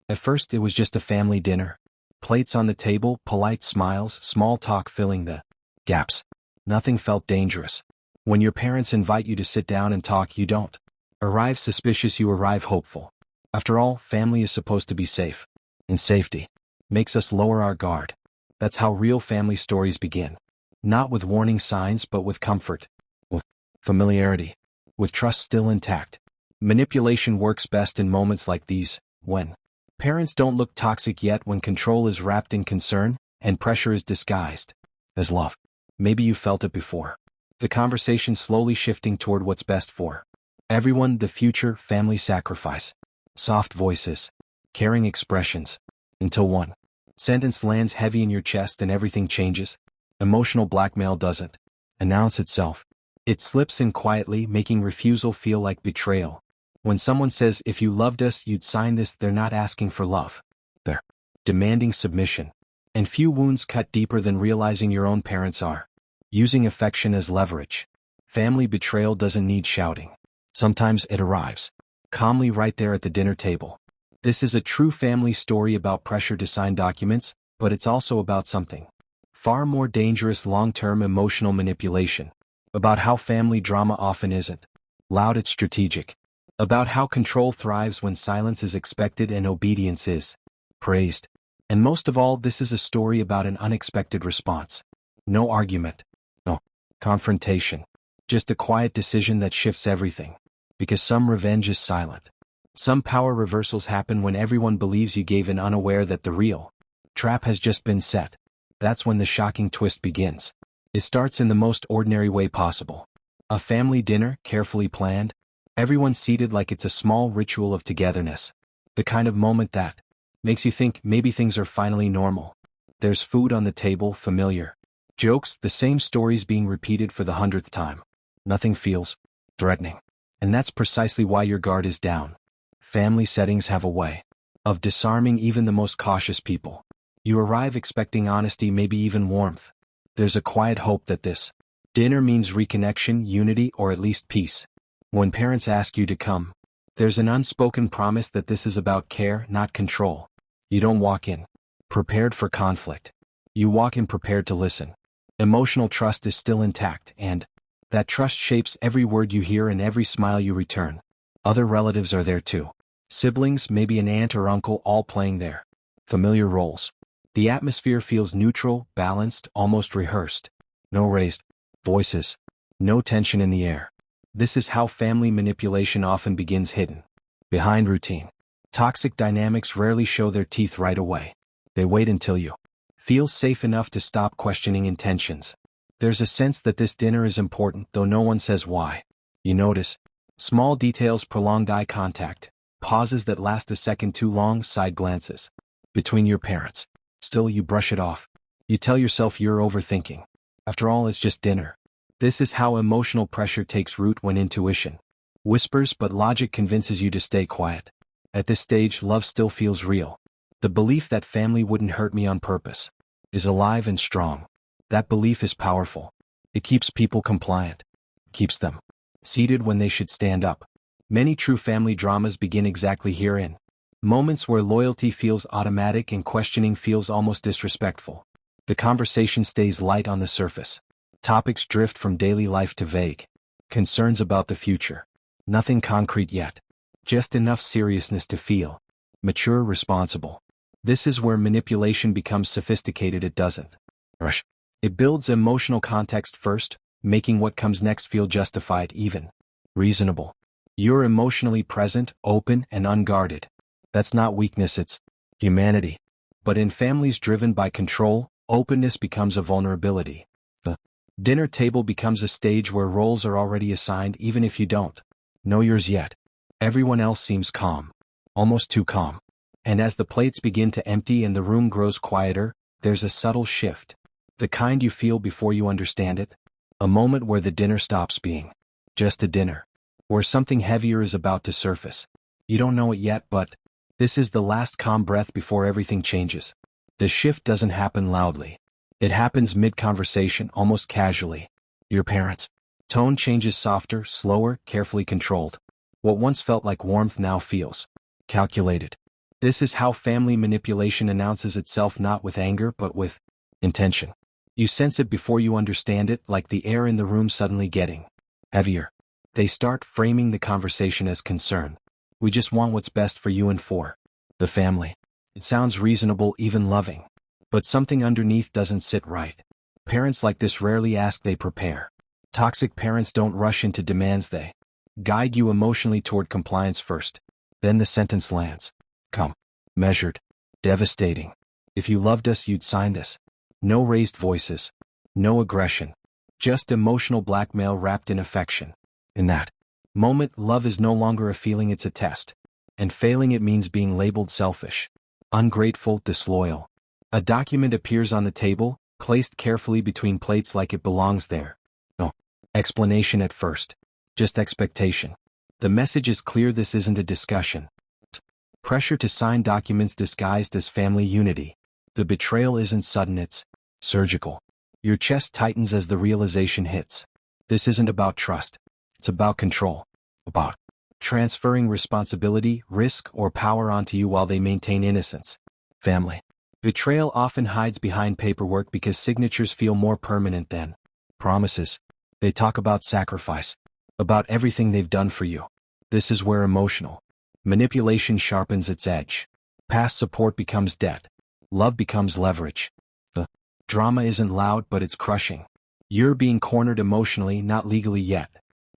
At first it was just a family dinner. Plates on the table, polite smiles, small talk filling the gaps. Nothing felt dangerous. When your parents invite you to sit down and talk, you don't arrive suspicious, you arrive hopeful. After all, family is supposed to be safe. And safety makes us lower our guard. That's how real family stories begin. Not with warning signs, but with comfort, with familiarity, with trust still intact. Manipulation works best in moments like these, when parents don't look toxic yet, when control is wrapped in concern, and pressure is disguised as love. Maybe you felt it before. The conversation slowly shifting toward what's best for everyone, the future, family sacrifice. Soft voices, caring expressions, until one sentence lands heavy in your chest and everything changes. Emotional blackmail doesn't announce itself. It slips in quietly, making refusal feel like betrayal. When someone says, "If you loved us, you'd sign this," they're not asking for love. They're demanding submission. And few wounds cut deeper than realizing your own parents are using affection as leverage. Family betrayal doesn't need shouting. Sometimes it arrives calmly right there at the dinner table. This is a true family story about pressure to sign documents, but it's also about something far more dangerous: long-term emotional manipulation. About how family drama often isn't loud, it's strategic. About how control thrives when silence is expected and obedience is praised. And most of all, this is a story about an unexpected response. No argument, no confrontation, just a quiet decision that shifts everything. Because some revenge is silent. Some power reversals happen when everyone believes you gave in, unaware that the real trap has just been set. That's when the shocking twist begins. It starts in the most ordinary way possible. A family dinner, carefully planned. Everyone seated like it's a small ritual of togetherness. The kind of moment that makes you think maybe things are finally normal. There's food on the table, familiar jokes, the same stories being repeated for the 100th time. Nothing feels threatening. And that's precisely why your guard is down. Family settings have a way of disarming even the most cautious people. You arrive expecting honesty, maybe even warmth. There's a quiet hope that this dinner means reconnection, unity, or at least peace. When parents ask you to come, there's an unspoken promise that this is about care, not control. You don't walk in prepared for conflict. You walk in prepared to listen. Emotional trust is still intact, and that trust shapes every word you hear and every smile you return. Other relatives are there too. Siblings, maybe an aunt or uncle, all playing their familiar roles. The atmosphere feels neutral, balanced, almost rehearsed. No raised voices. No tension in the air. This is how family manipulation often begins, hidden behind routine. Toxic dynamics rarely show their teeth right away. They wait until you feel safe enough to stop questioning intentions. There's a sense that this dinner is important, though no one says why. You notice small details: prolonged eye contact, pauses that last a second too long, side glances between your parents. Still, you brush it off. You tell yourself you're overthinking. After all, it's just dinner. This is how emotional pressure takes root, when intuition whispers but logic convinces you to stay quiet. At this stage, love still feels real. The belief that family wouldn't hurt me on purpose is alive and strong. That belief is powerful. It keeps people compliant, keeps them seated when they should stand up. Many true family dramas begin exactly herein. Moments where loyalty feels automatic and questioning feels almost disrespectful. The conversation stays light on the surface. Topics drift from daily life to vague concerns about the future. Nothing concrete yet. Just enough seriousness to feel mature, responsible. This is where manipulation becomes sophisticated. It doesn't rush. It builds emotional context first, making what comes next feel justified, even reasonable. You're emotionally present, open, and unguarded. That's not weakness, it's humanity. But in families driven by control, openness becomes a vulnerability. The dinner table becomes a stage where roles are already assigned, even if you don't know yours yet. Everyone else seems calm, almost too calm. And as the plates begin to empty and the room grows quieter, there's a subtle shift. The kind you feel before you understand it. A moment where the dinner stops being just a dinner, where something heavier is about to surface. You don't know it yet, but this is the last calm breath before everything changes. The shift doesn't happen loudly. It happens mid-conversation, almost casually. Your parents' tone changes, softer, slower, carefully controlled. What once felt like warmth now feels calculated. This is how family manipulation announces itself, not with anger but with intention. You sense it before you understand it, like the air in the room suddenly getting heavier. They start framing the conversation as concern. We just want what's best for you and for the family. It sounds reasonable, even loving. But something underneath doesn't sit right. Parents like this rarely ask, they prepare. Toxic parents don't rush into demands, they guide you emotionally toward compliance first. Then the sentence lands. Come. Measured. Devastating. If you loved us, you'd sign this. No raised voices. No aggression. Just emotional blackmail wrapped in affection. In that moment, love is no longer a feeling, it's a test. And failing it means being labeled selfish, ungrateful, disloyal. A document appears on the table, placed carefully between plates like it belongs there. No explanation at first. Just expectation. The message is clear, this isn't a discussion. Pressure to sign documents disguised as family unity. The betrayal isn't sudden, it's surgical. Your chest tightens as the realization hits. This isn't about trust. It's about control. About transferring responsibility, risk, or power onto you while they maintain innocence. Family betrayal often hides behind paperwork because signatures feel more permanent than promises. They talk about sacrifice, about everything they've done for you. This is where emotional manipulation sharpens its edge. Past support becomes debt. Love becomes leverage. The drama isn't loud, but it's crushing. You're being cornered emotionally, not legally yet.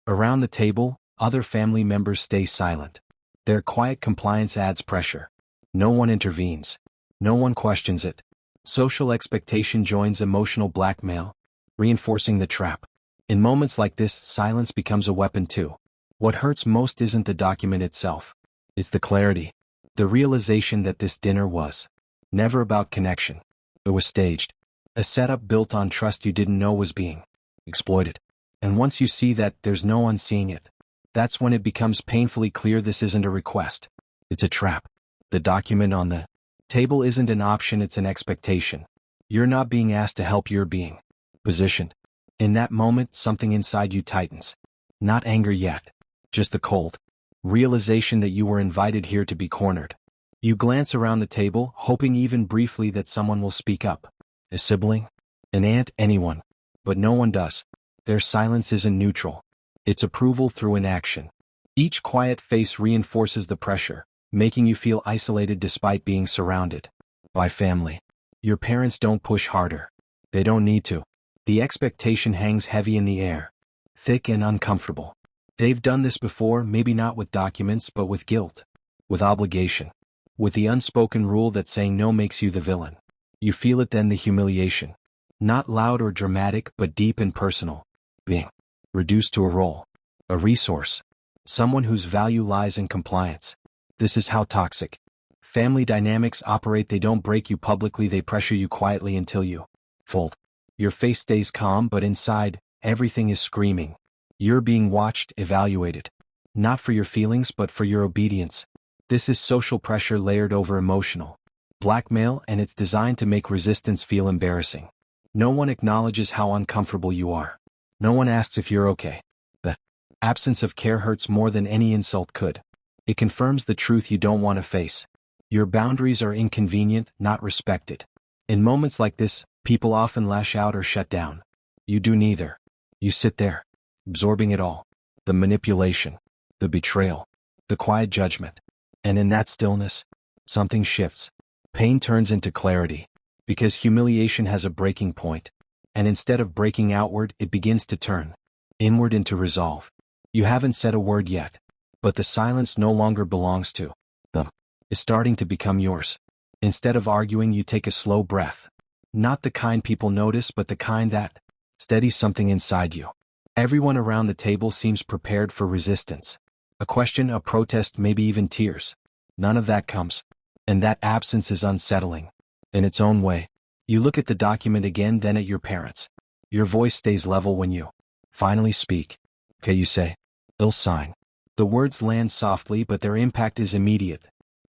Around the table, other family members stay silent. Their quiet compliance adds pressure. No one intervenes. No one questions it. Social expectation joins emotional blackmail, reinforcing the trap. In moments like this, silence becomes a weapon too. What hurts most isn't the document itself. It's the clarity. The realization that this dinner was never about connection. It was staged. A setup built on trust you didn't know was being exploited. And once you see that, there's no unseeing it. That's when it becomes painfully clear this isn't a request. It's a trap. The document on the table isn't an option, it's an expectation. You're not being asked to help, you're being positioned. In that moment, something inside you tightens. Not anger yet. Just the cold realization that you were invited here to be cornered. You glance around the table, hoping even briefly that someone will speak up. A sibling? An aunt? Anyone. But no one does. Their silence isn't neutral. It's approval through inaction. Each quiet face reinforces the pressure, making you feel isolated despite being surrounded by family. Your parents don't push harder. They don't need to. The expectation hangs heavy in the air, thick and uncomfortable. They've done this before, maybe not with documents, but with guilt, with obligation, with the unspoken rule that saying no makes you the villain. You feel it then, the humiliation. Not loud or dramatic, but deep and personal. Being reduced to a role, a resource, someone whose value lies in compliance. This is how toxic family dynamics operate. They don't break you publicly, they pressure you quietly until you fold. Your face stays calm, but inside, everything is screaming. You're being watched, evaluated. Not for your feelings, but for your obedience. This is social pressure layered over emotional blackmail, and it's designed to make resistance feel embarrassing. No one acknowledges how uncomfortable you are. No one asks if you're okay. The absence of care hurts more than any insult could. It confirms the truth you don't want to face. Your boundaries are inconvenient, not respected. In moments like this, people often lash out or shut down. You do neither. You sit there, absorbing it all. The manipulation, the betrayal, the quiet judgment. And in that stillness, something shifts. Pain turns into clarity. Because humiliation has a breaking point. And instead of breaking outward, it begins to turn inward into resolve. You haven't said a word yet, but the silence no longer belongs to them. It's starting to become yours. Instead of arguing, you take a slow breath. Not the kind people notice, but the kind that steadies something inside you. Everyone around the table seems prepared for resistance. A question, a protest, maybe even tears. None of that comes. And that absence is unsettling. In its own way. You look at the document again, then at your parents. Your voice stays level when you finally speak. Okay, you say. They'll sign. The words land softly, but their impact is immediate.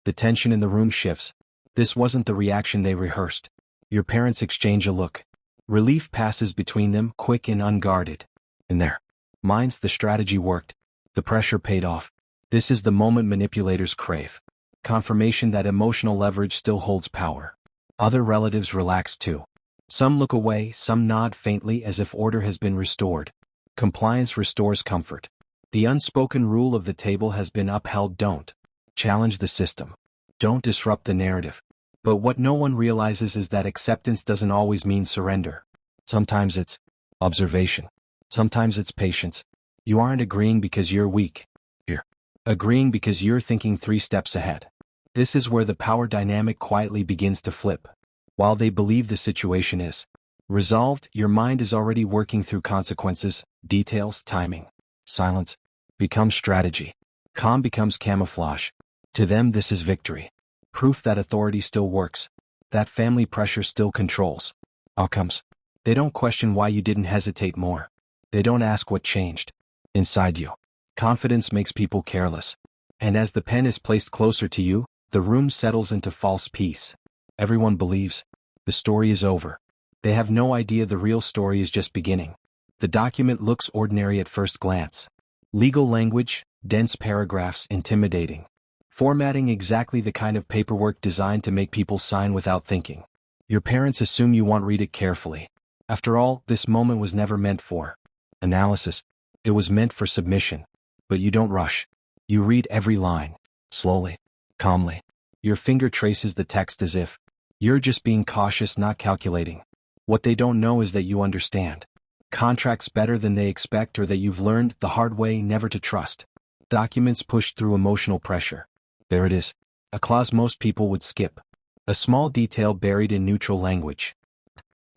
The tension in the room shifts. This wasn't the reaction they rehearsed. Your parents exchange a look. Relief passes between them, quick and unguarded. In their minds, the strategy worked. The pressure paid off. This is the moment manipulators crave. confirmation that emotional leverage still holds power. Other relatives relax too. Some look away, some nod faintly as if order has been restored. Compliance restores comfort. The unspoken rule of the table has been upheld. Don't challenge the system. Don't disrupt the narrative. But what no one realizes is that acceptance doesn't always mean surrender. Sometimes it's observation. Sometimes it's patience. You aren't agreeing because you're weak. You're agreeing because you're thinking 3 steps ahead. This is where the power dynamic quietly begins to flip. While they believe the situation is resolved, your mind is already working through consequences, details, timing. Silence becomes strategy. Calm becomes camouflage. To them, this is victory. Proof that authority still works. That family pressure still controls outcomes. They don't question why you didn't hesitate more. They don't ask what changed inside you. Confidence makes people careless. And as the pen is placed closer to you, the room settles into false peace. Everyone believes the story is over. They have no idea the real story is just beginning. The document looks ordinary at first glance. Legal language, dense paragraphs, intimidating. Formatting exactly the kind of paperwork designed to make people sign without thinking. Your parents assume you won't read it carefully. After all, this moment was never meant for analysis. It was meant for submission. But you don't rush. You read every line, slowly, calmly. Your finger traces the text as if you're just being cautious, not calculating. What they don't know is that you understand contracts better than they expect, or that you've learned the hard way never to trust documents pushed through emotional pressure. There it is, a clause most people would skip. A small detail buried in neutral language.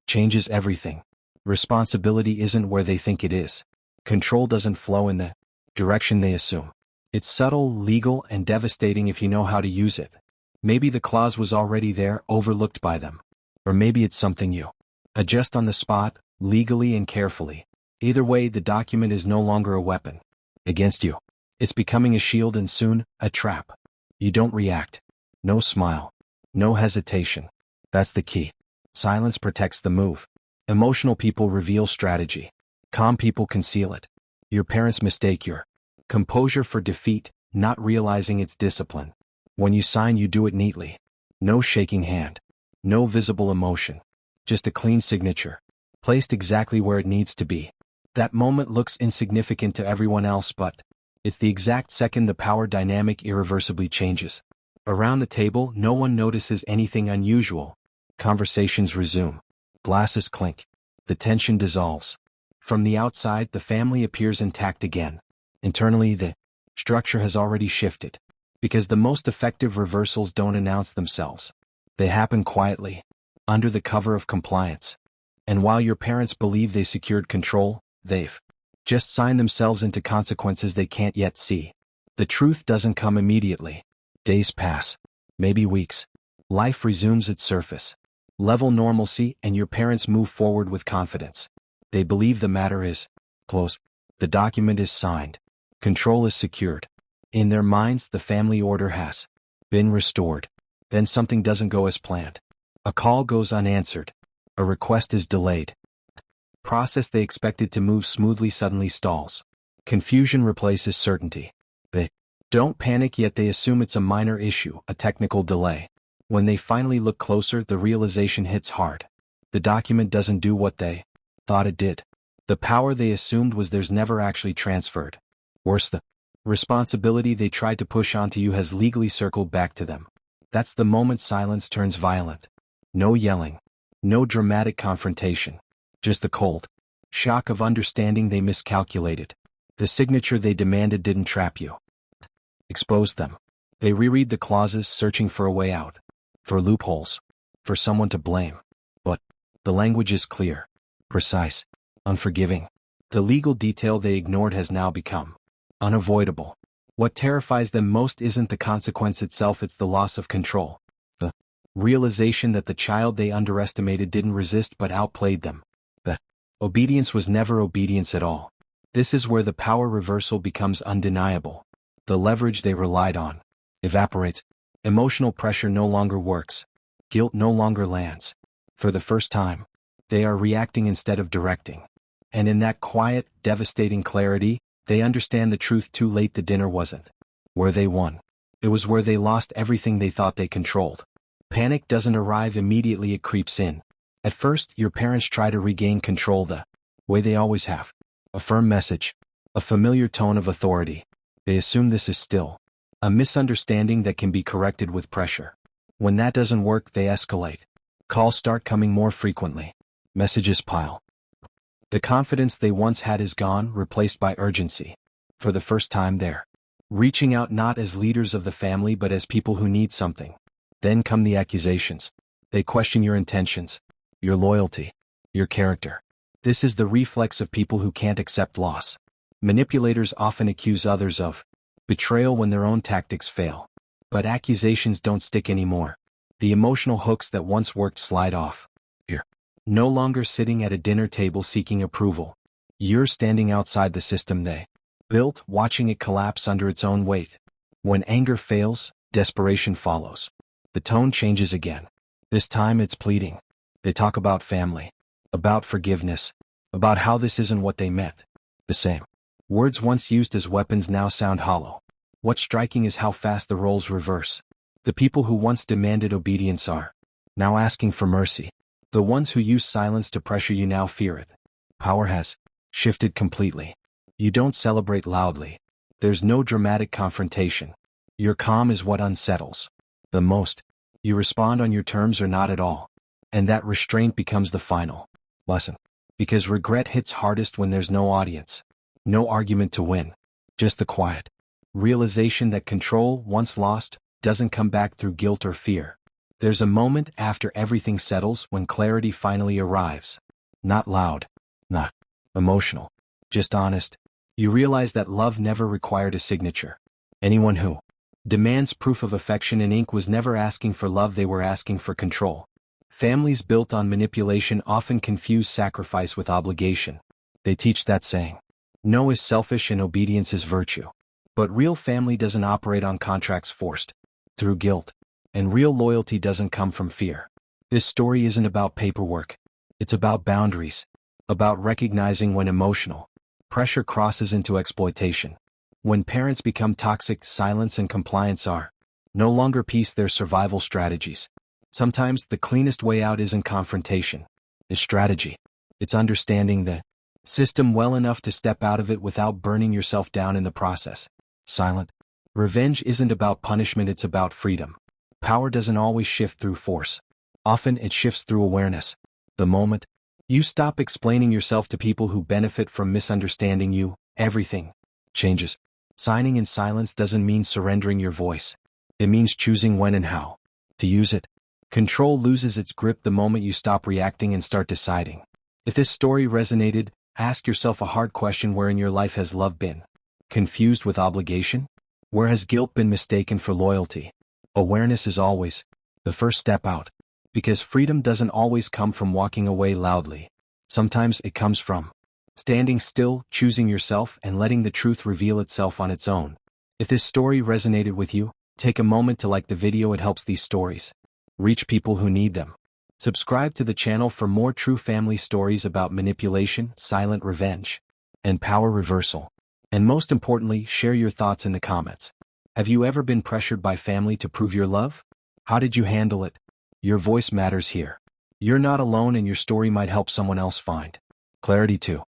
Changes everything. Responsibility isn't where they think it is. Control doesn't flow in the direction they assume. It's subtle, legal, and devastating if you know how to use it. Maybe the clause was already there, overlooked by them. Or maybe it's something you adjust on the spot, legally and carefully. Either way, the document is no longer a weapon against you. It's becoming a shield and soon, a trap. You don't react. No smile. No hesitation. That's the key. Silence protects the move. Emotional people reveal strategy. Calm people conceal it. Your parents mistake your composure for defeat, not realizing it's discipline. When you sign, you do it neatly. No shaking hand. No visible emotion. Just a clean signature, placed exactly where it needs to be. That moment looks insignificant to everyone else, but it's the exact second the power dynamic irreversibly changes. Around the table, no one notices anything unusual. Conversations resume. Glasses clink. The tension dissolves. From the outside, the family appears intact again. Internally, the structure has already shifted. Because the most effective reversals don't announce themselves. They happen quietly, under the cover of compliance. And while your parents believe they secured control, they've just signed themselves into consequences they can't yet see. The truth doesn't come immediately. Days pass, maybe weeks. Life resumes its surface. Level normalcy, and your parents move forward with confidence. They believe the matter is closed. The document is signed. Control is secured. In their minds, the family order has been restored. Then something doesn't go as planned. A call goes unanswered. A request is delayed. Process they expected to move smoothly suddenly stalls. Confusion replaces certainty. They don't panic, yet they assume it's a minor issue, a technical delay. When they finally look closer, the realization hits hard. The document doesn't do what they thought it did. The power they assumed was theirs never actually transferred. Worse, the responsibility they tried to push onto you has legally circled back to them. That's the moment silence turns violent. No yelling. No dramatic confrontation. Just the cold shock of understanding they miscalculated. The signature they demanded didn't trap you. Exposed them. They reread the clauses, searching for a way out. For loopholes. For someone to blame. But the language is clear. Precise. Unforgiving. The legal detail they ignored has now become unavoidable. What terrifies them most isn't the consequence itself, it's the loss of control. The realization that the child they underestimated didn't resist but outplayed them. The obedience was never obedience at all. This is where the power reversal becomes undeniable. The leverage they relied on evaporates. Emotional pressure no longer works. Guilt no longer lands. For the first time, they are reacting instead of directing. And in that quiet, devastating clarity, they understand the truth too late. The dinner wasn't where they won. It was where they lost everything they thought they controlled. Panic doesn't arrive immediately, it creeps in. At first, your parents try to regain control the way they always have. A firm message, a familiar tone of authority. They assume this is still a misunderstanding that can be corrected with pressure. When that doesn't work, they escalate. Calls start coming more frequently. Messages pile. The confidence they once had is gone, replaced by urgency. For the first time, they're reaching out not as leaders of the family but as people who need something. Then come the accusations. They question your intentions, your loyalty, your character. This is the reflex of people who can't accept loss. Manipulators often accuse others of betrayal when their own tactics fail. But accusations don't stick anymore. The emotional hooks that once worked slide off. You're no longer sitting at a dinner table seeking approval. You're standing outside the system they built, watching it collapse under its own weight. When anger fails, desperation follows. The tone changes again. This time it's pleading. They talk about family, about forgiveness, about how this isn't what they meant. The same words once used as weapons now sound hollow. What's striking is how fast the roles reverse. The people who once demanded obedience are now asking for mercy. The ones who use silence to pressure you now fear it. Power has shifted completely. You don't celebrate loudly. There's no dramatic confrontation. Your calm is what unsettles the most. You respond on your terms or not at all. And that restraint becomes the final lesson. Because regret hits hardest when there's no audience. No argument to win. Just the quiet realization that control, once lost, doesn't come back through guilt or fear. There's a moment after everything settles when clarity finally arrives. Not loud, not emotional, just honest. You realize that love never required a signature. Anyone who demands proof of affection in ink was never asking for love, they were asking for control. Families built on manipulation often confuse sacrifice with obligation. They teach that saying, no is selfish and obedience is virtue. But real family doesn't operate on contracts forced through guilt, and real loyalty doesn't come from fear. This story isn't about paperwork. It's about boundaries, about recognizing when emotional pressure crosses into exploitation. When parents become toxic, silence and compliance are no longer peace, they're survival strategies. Sometimes the cleanest way out isn't confrontation. It's strategy. It's understanding the system well enough to step out of it without burning yourself down in the process. Silent revenge isn't about punishment, it's about freedom. Power doesn't always shift through force. Often it shifts through awareness. The moment you stop explaining yourself to people who benefit from misunderstanding you, everything changes. Signing in silence doesn't mean surrendering your voice. It means choosing when and how to use it. Control loses its grip the moment you stop reacting and start deciding. If this story resonated, ask yourself a hard question: where in your life has love been confused with obligation? Where has guilt been mistaken for loyalty? Awareness is always the first step out. Because freedom doesn't always come from walking away loudly. Sometimes it comes from standing still, choosing yourself, and letting the truth reveal itself on its own. If this story resonated with you, take a moment to like the video. It helps these stories reach people who need them. Subscribe to the channel for more true family stories about manipulation, silent revenge, and power reversal. And most importantly, share your thoughts in the comments. Have you ever been pressured by family to prove your love? How did you handle it? Your voice matters here. You're not alone, and your story might help someone else find clarity too.